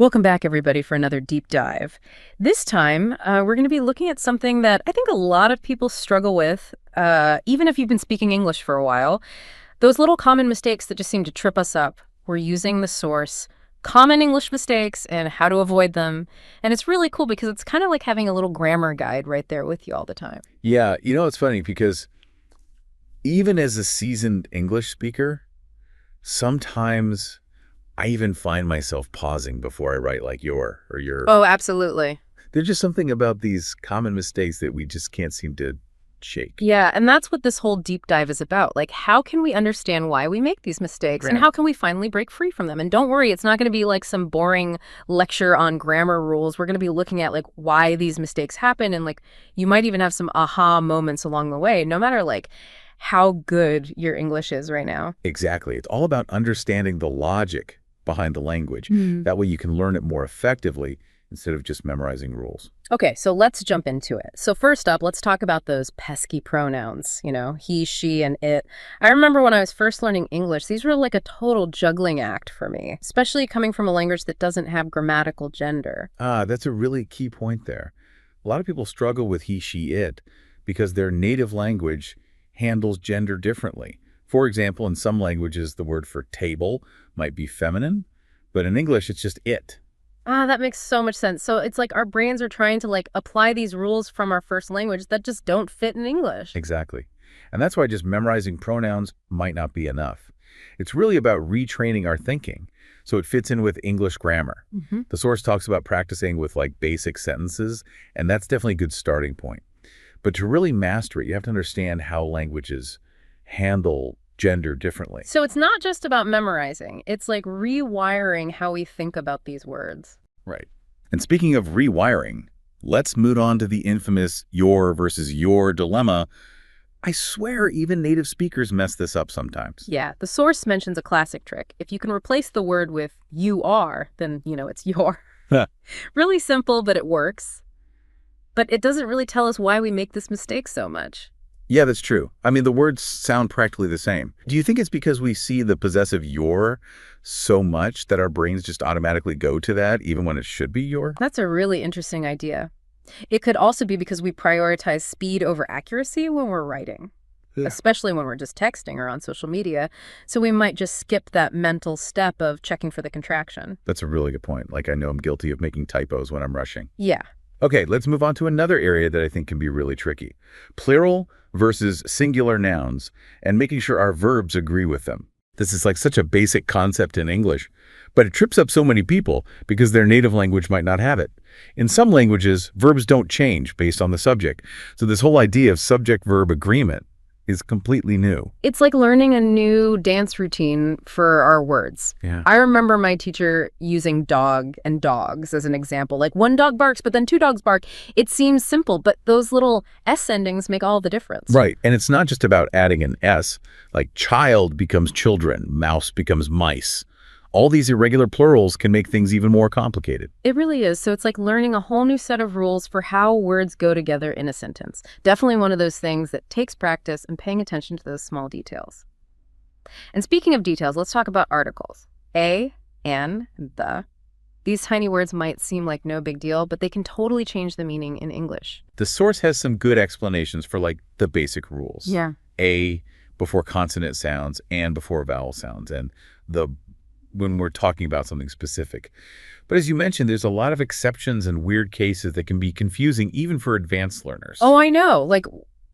Welcome back, everybody, for another deep dive. This time, we're going to be looking at something that I think a lot of people struggle with, even if you've been speaking English for a while. Those little common mistakes that just seem to trip us up. We're using the source, common English mistakes, and how to avoid them. And it's really cool because it's kind of like having a little grammar guide right there with you all the time. Yeah, it's funny because even as a seasoned English speaker, sometimes I even find myself pausing before I write like your or your. Oh, absolutely. There's just something about these common mistakes that we just can't seem to shake. Yeah, and that's what this whole deep dive is about. Like, how can we understand why we make these mistakes and Right. how can we finally break free from them? And don't worry, it's not going to be like some boring lecture on grammar rules. We're going to be looking at like why these mistakes happen, and like you might even have some aha moments along the way, no matter like how good your English is right now. Exactly. It's all about understanding the logic behind the language. That way you can learn it more effectively instead of just memorizing rules. Okay, so let's jump into it. So first up, let's talk about those pesky pronouns, he, she, and it. I remember when I was first learning English, these were like a total juggling act for me, especially coming from a language that doesn't have grammatical gender. That's a really key point there. A lot of people struggle with he, she, it because their native language handles gender differently. For example, in some languages, the word for table might be feminine, but in English, it's just it. Ah, that makes so much sense. So it's like our brains are trying to like apply these rules from our first language that just don't fit in English. Exactly. And that's why just memorizing pronouns might not be enough. It's really about retraining our thinking so it fits in with English grammar. The source talks about practicing with like basic sentences, and that's definitely a good starting point. But to really master it, you have to understand how languages handle gender differently. So it's not just about memorizing. It's like rewiring how we think about these words. Right. And speaking of rewiring, let's move on to the infamous your versus your dilemma. I swear even native speakers mess this up sometimes. Yeah, the source mentions a classic trick. If you can replace the word with you are, then, it's your. Really simple, but it works. But it doesn't really tell us why we make this mistake so much. Yeah, that's true. I mean, the words sound practically the same. Do you think it's because we see the possessive your so much that our brains just automatically go to that even when it should be your? That's a really interesting idea. It could also be because we prioritize speed over accuracy when we're writing, especially when we're just texting or on social media. So we might just skip that mental step of checking for the contraction. That's a really good point. Like I know I'm guilty of making typos when I'm rushing. Yeah. Okay, let's move on to another area that I think can be really tricky. Plural versus singular nouns and making sure our verbs agree with them. This is like such a basic concept in English, but it trips up so many people because their native language might not have it. In some languages, verbs don't change based on the subject. So this whole idea of subject-verb agreement is completely new. It's like learning a new dance routine for our words. Yeah. I remember my teacher using dog and dogs as an example. Like one dog barks, but then two dogs bark. It seems simple, but those little S endings make all the difference. Right. And it's not just about adding an S, like child becomes children, mouse becomes mice. All these irregular plurals can make things even more complicated. It really is. So it's like learning a whole new set of rules for how words go together in a sentence. Definitely one of those things that takes practice and paying attention to those small details. And speaking of details, let's talk about articles. A, an, the. These tiny words might seem like no big deal, but they can totally change the meaning in English. The source has some good explanations for like the basic rules. Yeah. A before consonant sounds and before vowel sounds, and the when we're talking about something specific. But as you mentioned, there's a lot of exceptions and weird cases that can be confusing even for advanced learners. Oh, I know. Like,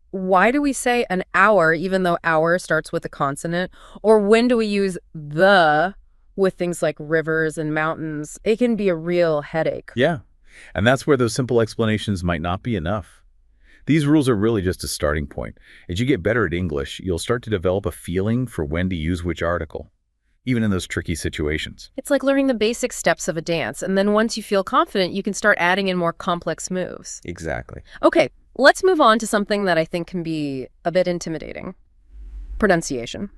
why do we say an hour even though hour starts with a consonant? Or when do we use the with things like rivers and mountains? It can be a real headache. Yeah, and that's where those simple explanations might not be enough. These rules are really just a starting point. As you get better at English, you'll start to develop a feeling for when to use which article, even in those tricky situations. It's like learning the basic steps of a dance, and then once you feel confident, you can start adding in more complex moves. Exactly. Okay, let's move on to something that I think can be a bit intimidating. Pronunciation.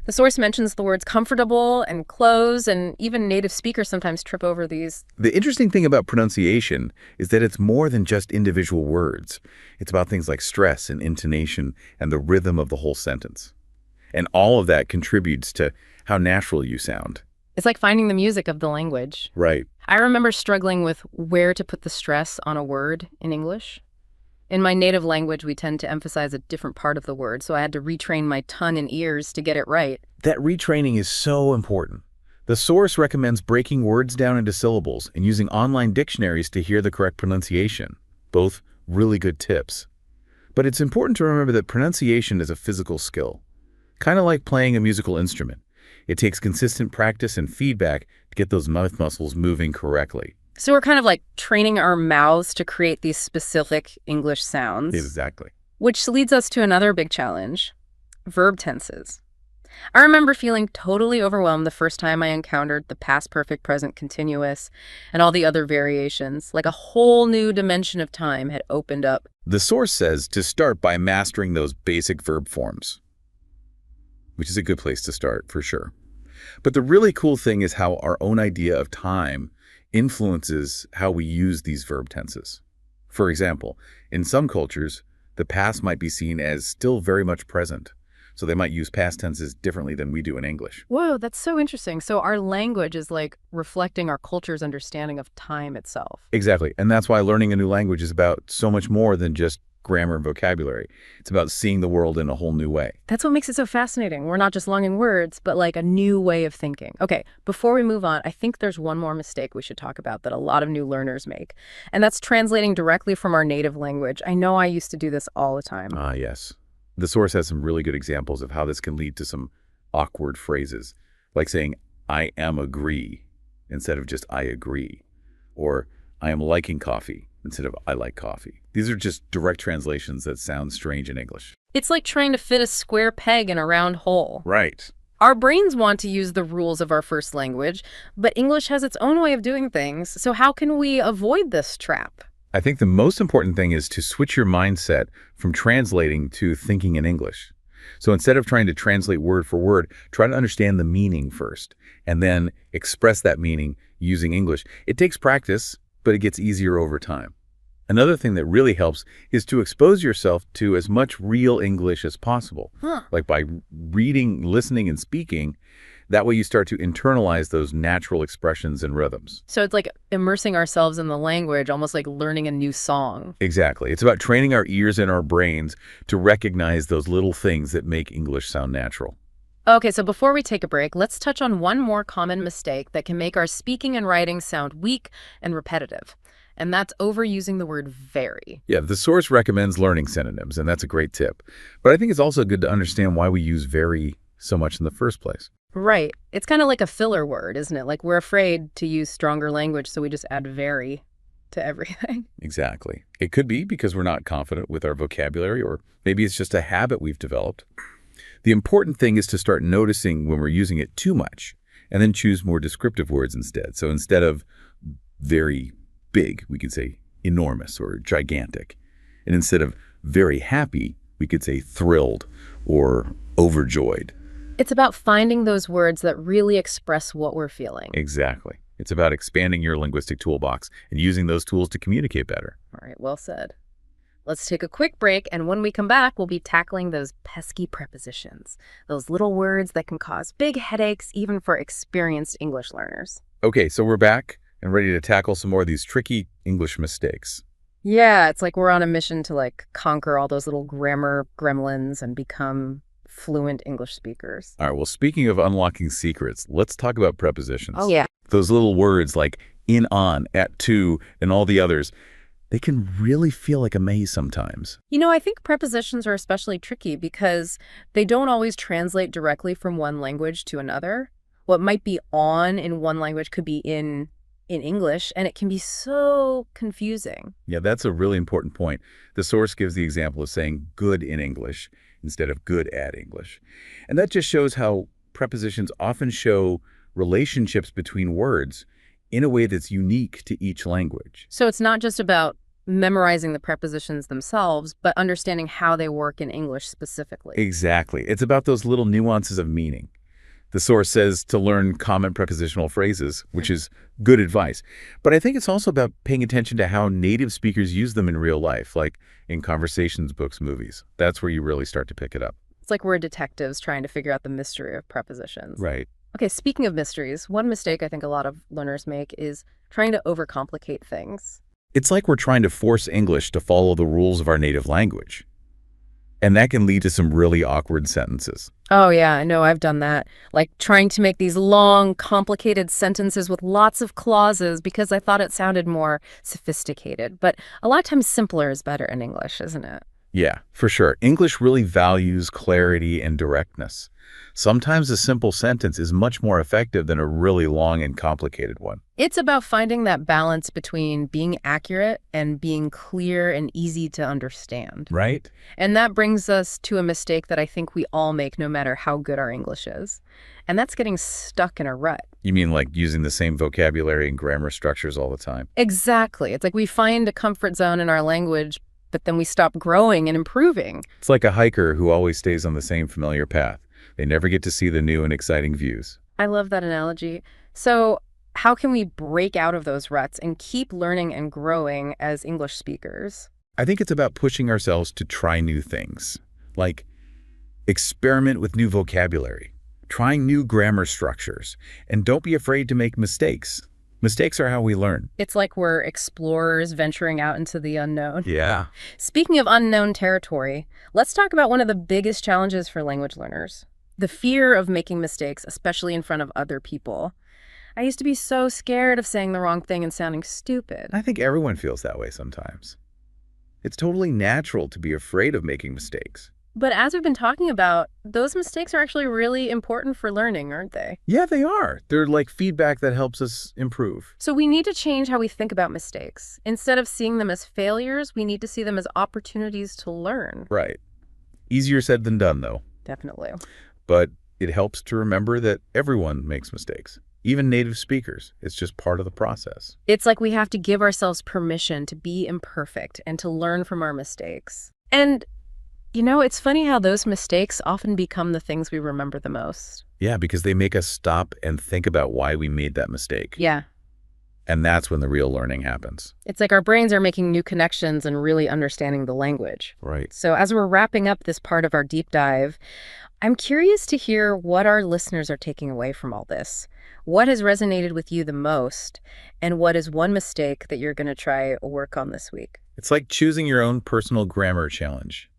The source mentions the words comfortable and close, and even native speakers sometimes trip over these. The interesting thing about pronunciation is that it's more than just individual words. It's about things like stress and intonation and the rhythm of the whole sentence. And all of that contributes to how natural you sound. It's like finding the music of the language. Right. I remember struggling with where to put the stress on a word in English. In my native language, we tend to emphasize a different part of the word, so I had to retrain my tongue and ears to get it right. That retraining is so important. The source recommends breaking words down into syllables and using online dictionaries to hear the correct pronunciation. Both really good tips. But it's important to remember that pronunciation is a physical skill, kind of like playing a musical instrument. It takes consistent practice and feedback to get those mouth muscles moving correctly. So we're kind of like training our mouths to create these specific English sounds. Exactly. Which leads us to another big challenge, verb tenses. I remember feeling totally overwhelmed the first time I encountered the past perfect, present continuous, and all the other variations. Like a whole new dimension of time had opened up. The source says to start by mastering those basic verb forms, which is a good place to start for sure. But the really cool thing is how our own idea of time influences how we use these verb tenses. For example, in some cultures, the past might be seen as still very much present. So they might use past tenses differently than we do in English. Whoa, that's so interesting. So our language is like reflecting our culture's understanding of time itself. Exactly. And that's why learning a new language is about so much more than just grammar and vocabulary. It's about seeing the world in a whole new way. That's what makes it so fascinating. We're not just learning words, but like a new way of thinking. Okay, before we move on, I think there's one more mistake we should talk about that a lot of new learners make, and that's translating directly from our native language. I know I used to do this all the time. Yes. The source has some really good examples of how this can lead to some awkward phrases, like saying, I am agree, instead of just I agree, or I am liking coffee, instead of I like coffee. These are just direct translations that sound strange in English. It's like trying to fit a square peg in a round hole. Right. Our brains want to use the rules of our first language, but English has its own way of doing things, so how can we avoid this trap? I think the most important thing is to switch your mindset from translating to thinking in English. So instead of trying to translate word for word, try to understand the meaning first, and then express that meaning using English. It takes practice, but it gets easier over time. Another thing that really helps is to expose yourself to as much real English as possible, like by reading, listening, and speaking. That way you start to internalize those natural expressions and rhythms. So it's like immersing ourselves in the language, almost like learning a new song. Exactly. It's about training our ears and our brains to recognize those little things that make English sound natural. Okay, so before we take a break, let's touch on one more common mistake that can make our speaking and writing sound weak and repetitive. And that's overusing the word very. Yeah, the source recommends learning synonyms, and that's a great tip. But I think it's also good to understand why we use very so much in the first place. Right. It's kind of like a filler word, isn't it? Like we're afraid to use stronger language, so we just add very to everything. Exactly. It could be because we're not confident with our vocabulary, or maybe it's just a habit we've developed. The important thing is to start noticing when we're using it too much, and then choose more descriptive words instead. So instead of very big, we could say enormous or gigantic. And instead of very happy, we could say thrilled or overjoyed. It's about finding those words that really express what we're feeling. Exactly. It's about expanding your linguistic toolbox and using those tools to communicate better. All right, well said. Let's take a quick break, and when we come back, we'll be tackling those pesky prepositions, those little words that can cause big headaches even for experienced English learners. Okay, so we're back and ready to tackle some more of these tricky English mistakes. Yeah, it's like we're on a mission to like conquer all those little grammar gremlins and become fluent English speakers. All right, well, speaking of unlocking secrets, let's talk about prepositions. Oh, yeah. Those little words like in, on, at, to, and all the others, they can really feel like a maze sometimes. You know, I think prepositions are especially tricky because they don't always translate directly from one language to another. What might be on in one language could be in English, and it can be so confusing. Yeah, that's a really important point. The source gives the example of saying good in English instead of good at English. And that just shows how prepositions often show relationships between words in a way that's unique to each language. So it's not just about memorizing the prepositions themselves, but understanding how they work in English specifically. Exactly. It's about those little nuances of meaning. The source says to learn common prepositional phrases, which is good advice. But I think it's also about paying attention to how native speakers use them in real life, like in conversations, books, movies. That's where you really start to pick it up. It's like we're detectives trying to figure out the mystery of prepositions. Right. Okay, speaking of mysteries, one mistake I think a lot of learners make is trying to overcomplicate things. It's like we're trying to force English to follow the rules of our native language. And that can lead to some really awkward sentences. Oh, yeah, I know I've done that. Like trying to make these long, complicated sentences with lots of clauses because I thought it sounded more sophisticated. But a lot of times simpler is better in English, isn't it? Yeah, for sure. English really values clarity and directness. Sometimes a simple sentence is much more effective than a really long and complicated one. It's about finding that balance between being accurate and being clear and easy to understand. Right? And that brings us to a mistake that I think we all make no matter how good our English is. And that's getting stuck in a rut. You mean like using the same vocabulary and grammar structures all the time? Exactly. It's like we find a comfort zone in our language, but then we stop growing and improving. It's like a hiker who always stays on the same familiar path. They never get to see the new and exciting views. I love that analogy. So, how can we break out of those ruts and keep learning and growing as English speakers? I think it's about pushing ourselves to try new things, like experiment with new vocabulary, trying new grammar structures, and don't be afraid to make mistakes. Mistakes are how we learn. It's like we're explorers venturing out into the unknown. Yeah. Speaking of unknown territory, let's talk about one of the biggest challenges for language learners: the fear of making mistakes, especially in front of other people. I used to be so scared of saying the wrong thing and sounding stupid. I think everyone feels that way sometimes. It's totally natural to be afraid of making mistakes. But as we've been talking about, those mistakes are actually really important for learning, aren't they? Yeah, they are. They're like feedback that helps us improve. So we need to change how we think about mistakes. Instead of seeing them as failures, we need to see them as opportunities to learn. Right. Easier said than done, though. Definitely. But it helps to remember that everyone makes mistakes, even native speakers. It's just part of the process. It's like we have to give ourselves permission to be imperfect and to learn from our mistakes. And, it's funny how those mistakes often become the things we remember the most. Yeah, because they make us stop and think about why we made that mistake. Yeah. And that's when the real learning happens. It's like our brains are making new connections and really understanding the language. Right. So as we're wrapping up this part of our deep dive, I'm curious to hear what our listeners are taking away from all this. What has resonated with you the most? And what is one mistake that you're going to try work on this week? It's like choosing your own personal grammar challenge,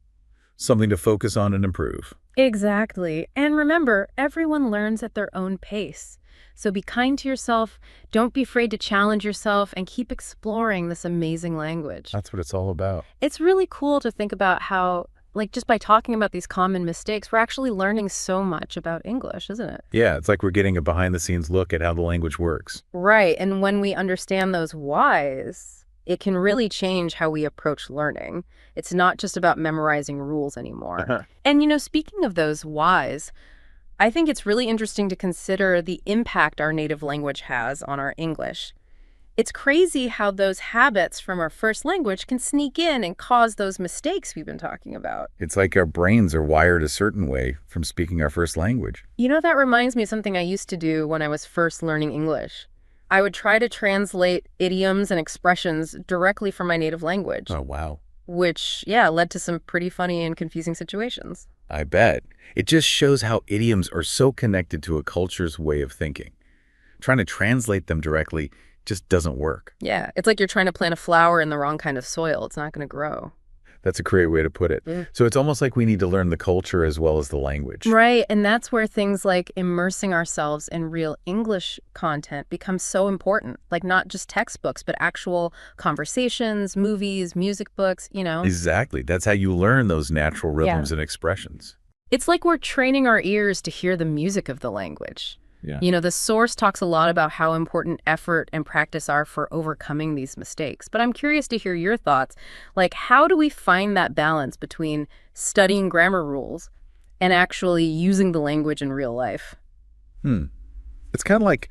something to focus on and improve. Exactly. And remember, everyone learns at their own pace. So be kind to yourself, don't be afraid to challenge yourself, and keep exploring this amazing language. That's what it's all about. It's really cool to think about how, just by talking about these common mistakes, we're actually learning so much about English, isn't it? Yeah, it's like we're getting a behind-the-scenes look at how the language works. Right. And when we understand those whys, it can really change how we approach learning. It's not just about memorizing rules anymore. And, speaking of those whys, I think it's really interesting to consider the impact our native language has on our English. It's crazy how those habits from our first language can sneak in and cause those mistakes we've been talking about. It's like our brains are wired a certain way from speaking our first language. That reminds me of something I used to do when I was first learning English. I would try to translate idioms and expressions directly from my native language. Oh, wow. Which, led to some pretty funny and confusing situations. I bet. It just shows how idioms are so connected to a culture's way of thinking. Trying to translate them directly just doesn't work. Yeah, it's like you're trying to plant a flower in the wrong kind of soil. It's not going to grow. That's a great way to put it. Yeah. So it's almost like we need to learn the culture as well as the language. Right, and that's where things like immersing ourselves in real English content becomes so important. Like not just textbooks, but actual conversations, movies, music books, Exactly. That's how you learn those natural rhythms and expressions. It's like we're training our ears to hear the music of the language. Yeah. The source talks a lot about how important effort and practice are for overcoming these mistakes. But I'm curious to hear your thoughts. Like, how do we find that balance between studying grammar rules and actually using the language in real life? It's kind of like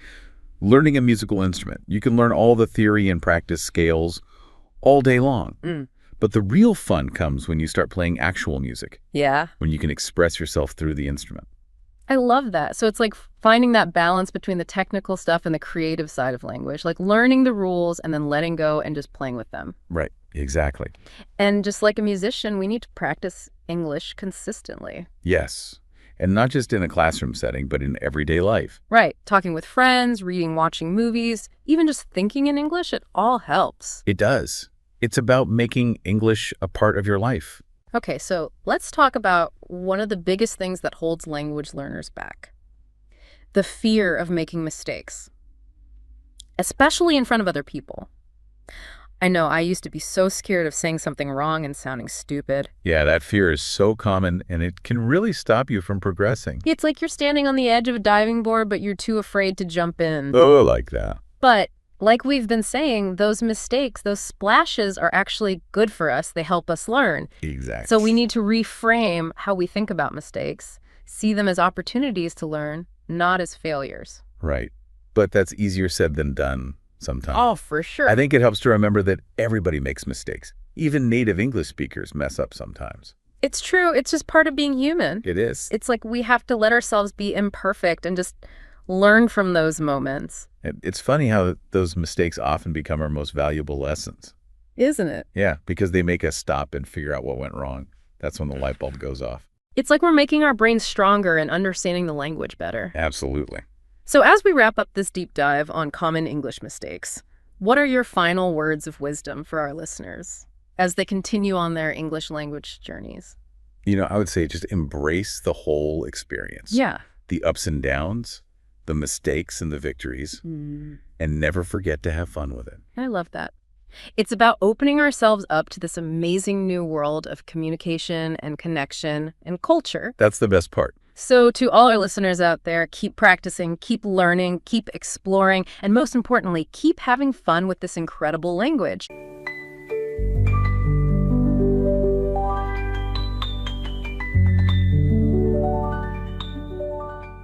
learning a musical instrument. You can learn all the theory and practice scales all day long. But the real fun comes when you start playing actual music. Yeah. When you can express yourself through the instrument. I love that. So it's like finding that balance between the technical stuff and the creative side of language, like learning the rules and then letting go and just playing with them. Right, exactly. And just like a musician, we need to practice English consistently. Yes. And not just in a classroom setting, but in everyday life. Right. Talking with friends, reading, watching movies, even just thinking in English, it all helps. It does. It's about making English a part of your life. Okay, so let's talk about one of the biggest things that holds language learners back. The fear of making mistakes, especially in front of other people. I know I used to be so scared of saying something wrong and sounding stupid. Yeah, that fear is so common, and it can really stop you from progressing. It's like you're standing on the edge of a diving board, but you're too afraid to jump in. Oh, like that. But like we've been saying, those mistakes, those splashes are actually good for us. They help us learn. Exactly. So we need to reframe how we think about mistakes, see them as opportunities to learn, not as failures. Right. But that's easier said than done sometimes. Oh, for sure. I think it helps to remember that everybody makes mistakes. Even native English speakers mess up sometimes. It's true. It's just part of being human. It is. It's like we have to let ourselves be imperfect and just learn from those moments. It's funny how those mistakes often become our most valuable lessons. Isn't it? Yeah, because they make us stop and figure out what went wrong. That's when the light bulb goes off. It's like we're making our brains stronger and understanding the language better. Absolutely. So as we wrap up this deep dive on common English mistakes, what are your final words of wisdom for our listeners as they continue on their English language journeys? I would say just embrace the whole experience. Yeah. The ups and downs, the mistakes and the victories, and never forget to have fun with it. I love that. It's about opening ourselves up to this amazing new world of communication and connection and culture. That's the best part. So to all our listeners out there, keep practicing, keep learning, keep exploring, and most importantly, keep having fun with this incredible language.